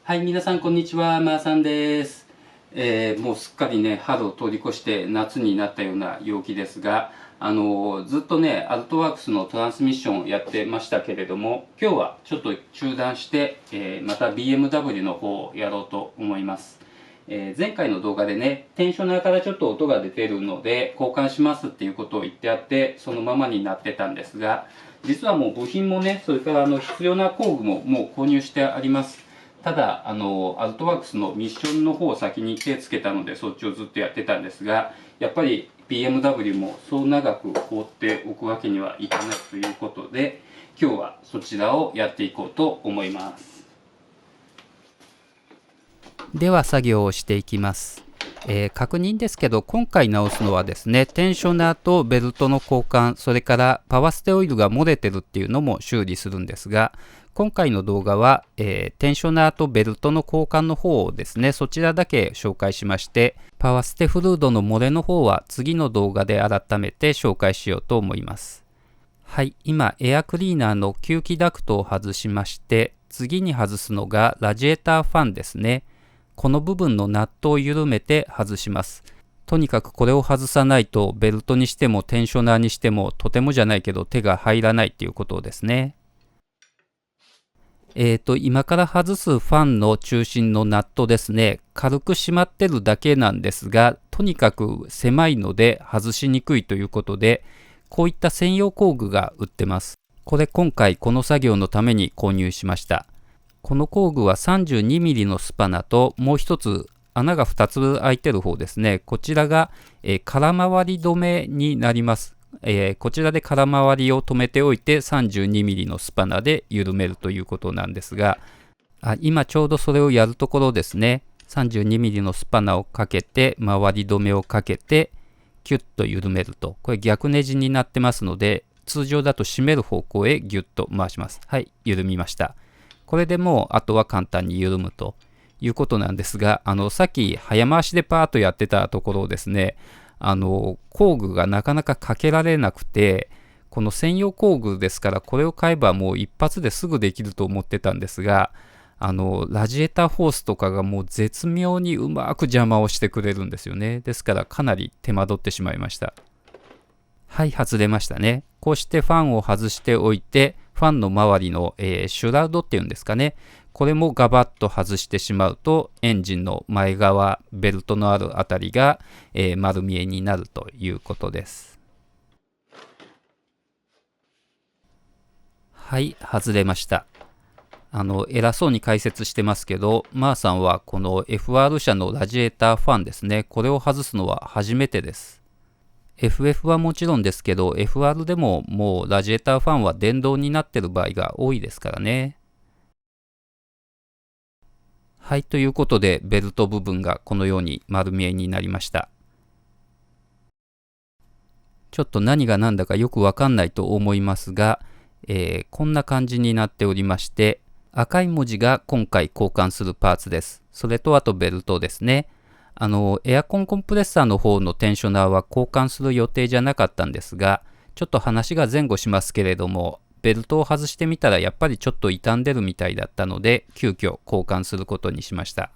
はい、皆さんこんにちは、まーさんです。もうすっかりね、春を通り越して夏になったような陽気ですが、ずっとね、アルトワークスのトランスミッションをやってましたけれども、今日はちょっと中断して、また BMW の方をやろうと思います。前回の動画でね、テンショナーからちょっと音が出てるので交換しますっていうことを言ってあって、そのままになってたんですが、実はもう部品もね、それから必要な工具ももう購入してあります。ただアルトワークスのミッションの方を先に手つけたのでそっちをずっとやってたんですが、やっぱり BMW もそう長く放っておくわけにはいかないということで、今日はそちらをやっていこうと思います。では作業をしていきます。確認ですけど、今回直すのはですね、テンショナーとベルトの交換、それからパワーステオイルが漏れてるっていうのも修理するんですが、今回の動画は、テンショナーとベルトの交換の方をですね、そちらだけ紹介しまして、パワーステフルードの漏れの方は次の動画で改めて紹介しようと思います。はい、今エアクリーナーの吸気ダクトを外しまして、次に外すのがラジエーターファンですね。この部分のナットを緩めて外します。とにかくこれを外さないとベルトにしてもテンショナーにしてもとてもじゃないけど手が入らないっていうことですね。今から外すファンの中心のナットですね、軽く締まってるだけなんですが、とにかく狭いので外しにくいということで、こういった専用工具が売ってます。これ今回この作業のために購入しました。この工具は 32mm のスパナと、もう一つ穴が2つ開いてる方ですね。こちらが、空回り止めになります。こちらで空回りを止めておいて 32mm のスパナで緩めるということなんですが、今ちょうどそれをやるところですね。32mm のスパナをかけて回り止めをかけてキュッと緩めると、これ逆ネジになってますので、通常だと締める方向へギュッと回します。はい、緩みました。これでもうあとは簡単に緩むということなんですが、さっき早回しでパーッとやってたところをですね、工具がなかなかかけられなくて、この専用工具ですからこれを買えばもう一発ですぐできると思ってたんですが、ラジエーターホースとかがもう絶妙にうまく邪魔をしてくれるんですよね。ですからかなり手間取ってしまいました。はい、外れましたね。こうしてファンを外しておいて、ファンの周りの、シュラウドっていうんですかね。これもガバッと外してしまうと、エンジンの前側、ベルトのあるあたりが、丸見えになるということです。はい、外れました。偉そうに解説してますけど、マーさんはこの FR 社のラジエーターファンですね。これを外すのは初めてです。FF はもちろんですけど、FR でももうラジエーターファンは電動になってる場合が多いですからね。はい、ということで、ベルト部分がこのように丸見えになりました。ちょっと何が何だかよくわかんないと思いますが、こんな感じになっておりまして、赤い文字が今回交換するパーツです。それとあとベルトですね。エアコンコンプレッサーの方のテンショナーは交換する予定じゃなかったんですが、ちょっと話が前後しますけれども、ベルトを外してみたらやっぱりちょっと傷んでるみたいだったので、急遽交換することにしました。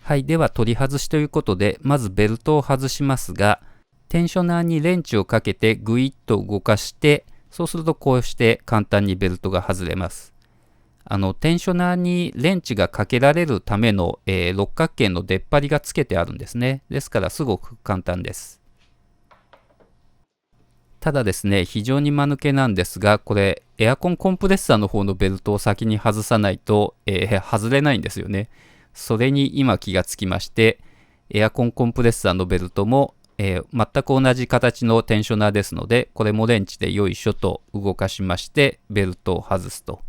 はい、では取り外しということで、まずベルトを外しますが、テンショナーにレンチをかけてグイッと動かして、そうするとこうして簡単にベルトが外れます。テンショナーにレンチがかけられるための、六角形の出っ張りがつけてあるんですね。ですからすごく簡単です。ただですね、非常に間抜けなんですが、これエアコンコンプレッサーの方のベルトを先に外さないと、外れないんですよね。それに今気がつきまして、エアコンコンプレッサーのベルトも、全く同じ形のテンショナーですので、これもレンチでよいしょと動かしまして、ベルトを外すと。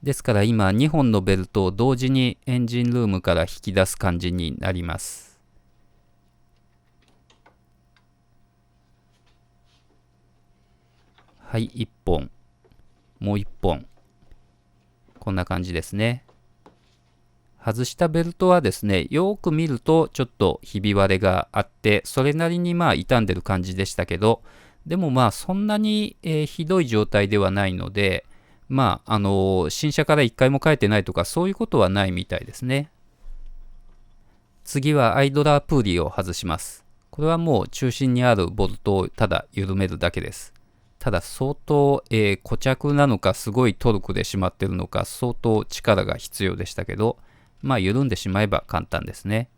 ですから今2本のベルトを同時にエンジンルームから引き出す感じになります。はい、1本。もう1本。こんな感じですね。外したベルトはですね、よく見るとちょっとひび割れがあって、それなりに傷んでる感じでしたけど、でもそんなに、ひどい状態ではないので、新車から1回も変えてないとかそういうことはないみたいですね。次はアイドラープーリーを外します。これはもう中心にあるボルトをただ緩めるだけです。ただ相当、固着なのかすごいトルクでしまってるのか相当力が必要でしたけど、緩んでしまえば簡単ですね。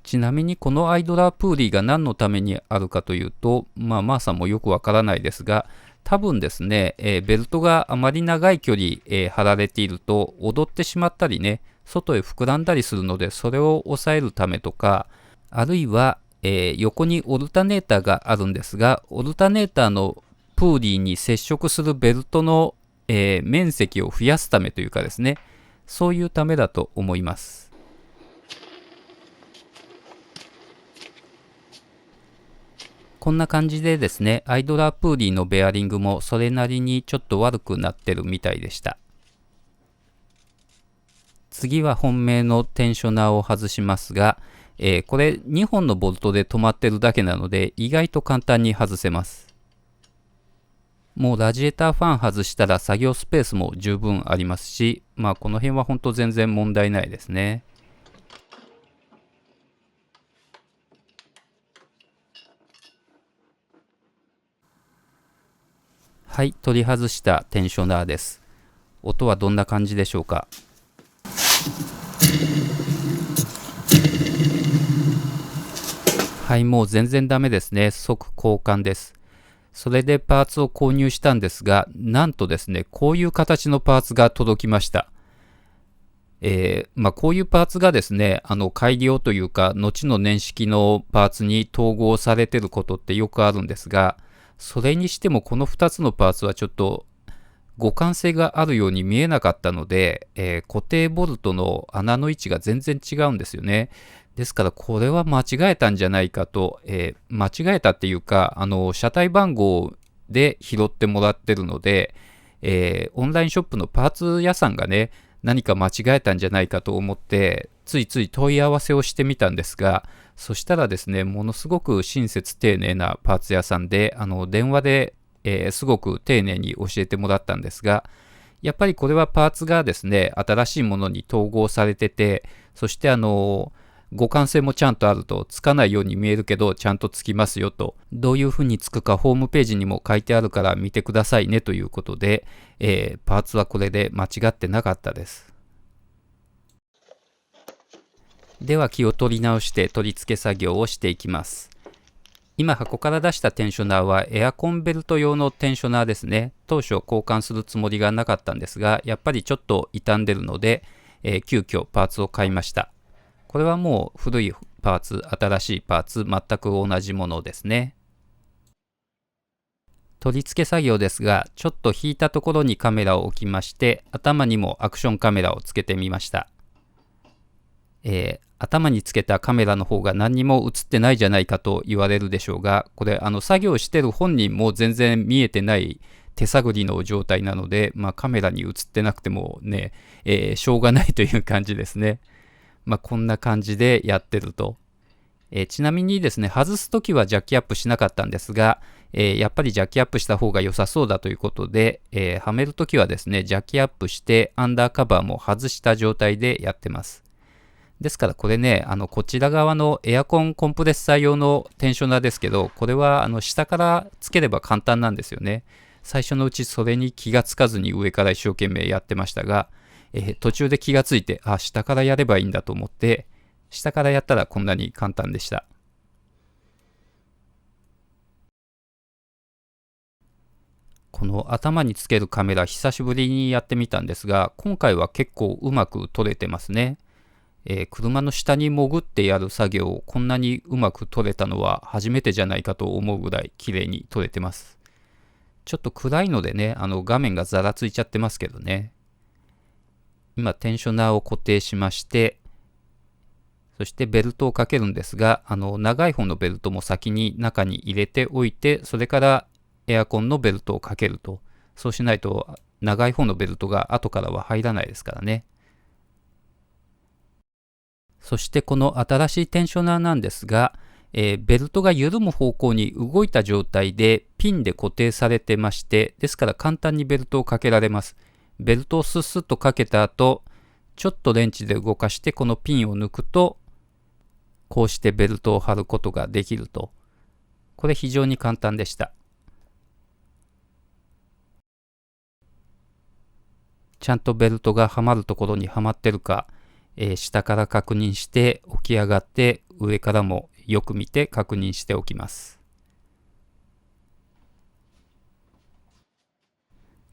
ちなみにこのアイドラープーリーが何のためにあるかというと、マーさんもよくわからないですが、多分ですね、ベルトがあまり長い距離、張られていると踊ってしまったりね、外へ膨らんだりするので、それを抑えるためとか、あるいは、横にオルタネーターがあるんですが、オルタネーターのプーリーに接触するベルトの、面積を増やすためというかですね、そういうためだと思います。こんな感じでですね、アイドラープーリーのベアリングもそれなりにちょっと悪くなってるみたいでした。次は本命のテンショナーを外しますが、これ2本のボルトで止まってるだけなので意外と簡単に外せます。もうラジエーターファン外したら作業スペースも十分ありますし、この辺は本当全然問題ないですね。はい、取り外したテンショナーです。音はどんな感じでしょうか。はい、もう全然ダメですね。即交換です。それでパーツを購入したんですが、なんとですね、こういう形のパーツが届きました。こういうパーツがですね、改良というか、後の年式のパーツに統合されてることってよくあるんですが、それにしてもこの2つのパーツはちょっと互換性があるように見えなかったので、固定ボルトの穴の位置が全然違うんですよね。ですからこれは間違えたんじゃないかと、間違えたっていうか、車体番号で拾ってもらってるので、オンラインショップのパーツ屋さんがね、何か間違えたんじゃないかと思って、ついつい問い合わせをしてみたんですが、そしたらですね、ものすごく親切丁寧なパーツ屋さんで、電話ですごく丁寧に教えてもらったんですが、やっぱりこれはパーツがですね、新しいものに統合されてて、そして互換性もちゃんとあると、つかないように見えるけど、ちゃんとつきますよと、どういうふうにつくかホームページにも書いてあるから見てくださいねということで、パーツはこれで間違ってなかったです。では気を取り直して取り付け作業をしていきます。今箱から出したテンショナーはエアコンベルト用のテンショナーですね。当初交換するつもりがなかったんですが、やっぱりちょっと傷んでるので、急遽パーツを買いました。これはもう古いパーツ、新しいパーツ、全く同じものですね。取り付け作業ですが、ちょっと引いたところにカメラを置きまして、頭にもアクションカメラをつけてみました。頭につけたカメラの方が何にも映ってないじゃないかと言われるでしょうが、これ作業してる本人も全然見えてない手探りの状態なので、カメラに映ってなくてもね、しょうがないという感じですね。こんな感じでやってると。ちなみにですね、外すときはジャッキアップしなかったんですが、やっぱりジャッキアップした方が良さそうだということで、はめるときはですね、ジャッキアップしてアンダーカバーも外した状態でやってます。ですからこれね、こちら側のエアコンコンプレッサー用のテンショナーですけど、これは下からつければ簡単なんですよね。最初のうちそれに気がつかずに上から一生懸命やってましたが、途中で気がついて、下からやればいいんだと思って、下からやったらこんなに簡単でした。この頭につけるカメラ久しぶりにやってみたんですが、今回は結構うまく撮れてますね。車の下に潜ってやる作業をこんなにうまく撮れたのは初めてじゃないかと思うぐらい綺麗に撮れてます。ちょっと暗いのでね、画面がざらついちゃってますけどね。今テンショナーを固定しまして、そしてベルトをかけるんですが、長い方のベルトも先に中に入れておいて、それからエアコンのベルトをかけると。そうしないと長い方のベルトが後からは入らないですからね。そしてこの新しいテンショナーなんですが、ベルトが緩む方向に動いた状態でピンで固定されてまして、ですから簡単にベルトをかけられます。ベルトをスッスッとかけた後、ちょっとレンチで動かしてこのピンを抜くと、こうしてベルトを貼ることができると。これ非常に簡単でした。ちゃんとベルトがはまるところにはまってるか、下から確認して起き上がって上からもよく見て確認しておきます。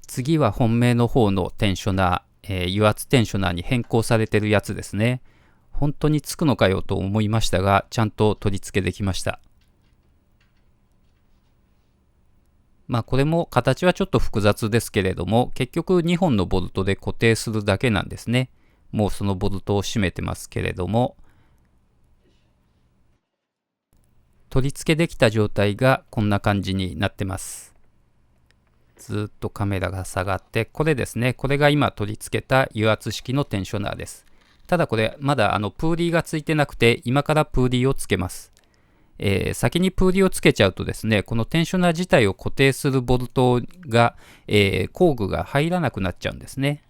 次は本命の方のテンショナー、油圧テンショナーに変更されてるやつですね。本当につくのかよと思いましたが、ちゃんと取り付けできました。これも形はちょっと複雑ですけれども、結局2本のボルトで固定するだけなんですね。もうそのボルトを締めてますけれども、取り付けできた状態がこんな感じになってます。ずっとカメラが下がって、これですね。これが今取り付けた油圧式のテンショナーです。ただこれまだプーリーがついてなくて、今からプーリーをつけます。先にプーリーをつけちゃうとですね、このテンショナー自体を固定するボルトが、工具が入らなくなっちゃうんですね。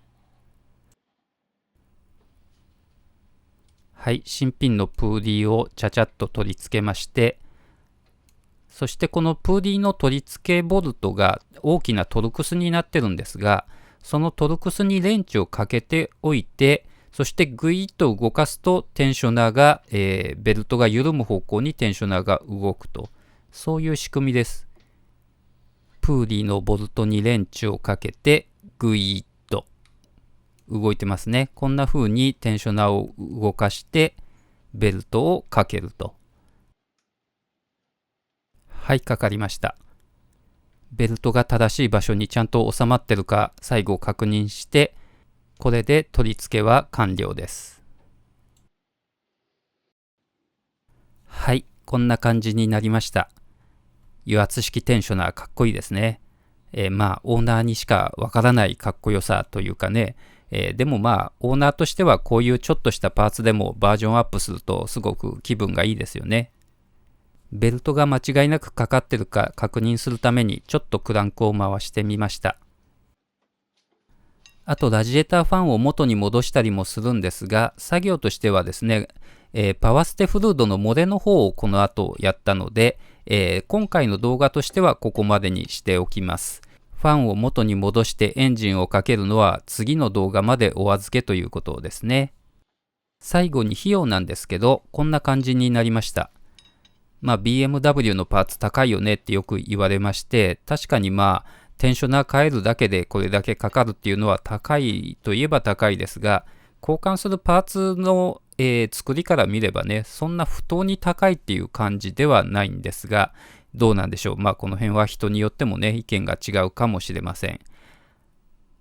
はい、新ピンのプーリーをちゃちゃっと取り付けまして、そしてこのプーリーの取り付けボルトが大きなトルクスになってるんですが、そのトルクスにレンチをかけておいて、そしてグイッと動かすとテンショナーが、ベルトが緩む方向にテンショナーが動くと。そういう仕組みです。プーリーのボルトにレンチをかけてグイッと動いてますね。こんな風にテンショナーを動かしてベルトをかけると。はい、かかりました。ベルトが正しい場所にちゃんと収まってるか最後確認して、これで取り付けは完了です。はい、こんな感じになりました。油圧式テンショナーかっこいいですね。オーナーにしかわからないかっこよさというかね、でもオーナーとしてはこういうちょっとしたパーツでもバージョンアップするとすごく気分がいいですよね。ベルトが間違いなくかかってるか確認するためにちょっとクランクを回してみました。あとラジエーターファンを元に戻したりもするんですが、作業としてはですね、パワーステフルードの漏れの方をこの後やったので、今回の動画としてはここまでにしておきます。ファンを元に戻してエンジンをかけるのは次の動画までお預けということですね。最後に費用なんですけど、こんな感じになりました。BMW のパーツ高いよねってよく言われまして、確かにテンショナー変えるだけでこれだけかかるっていうのは高いといえば高いですが、交換するパーツの、作りから見ればね、そんな不当に高いっていう感じではないんですが、どうなんでしょう。この辺は人によってもね、意見が違うかもしれません。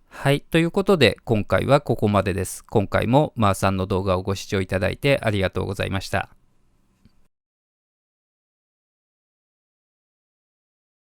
はい、ということで今回はここまでです。今回もマーさんの動画をご視聴いただいてありがとうございました。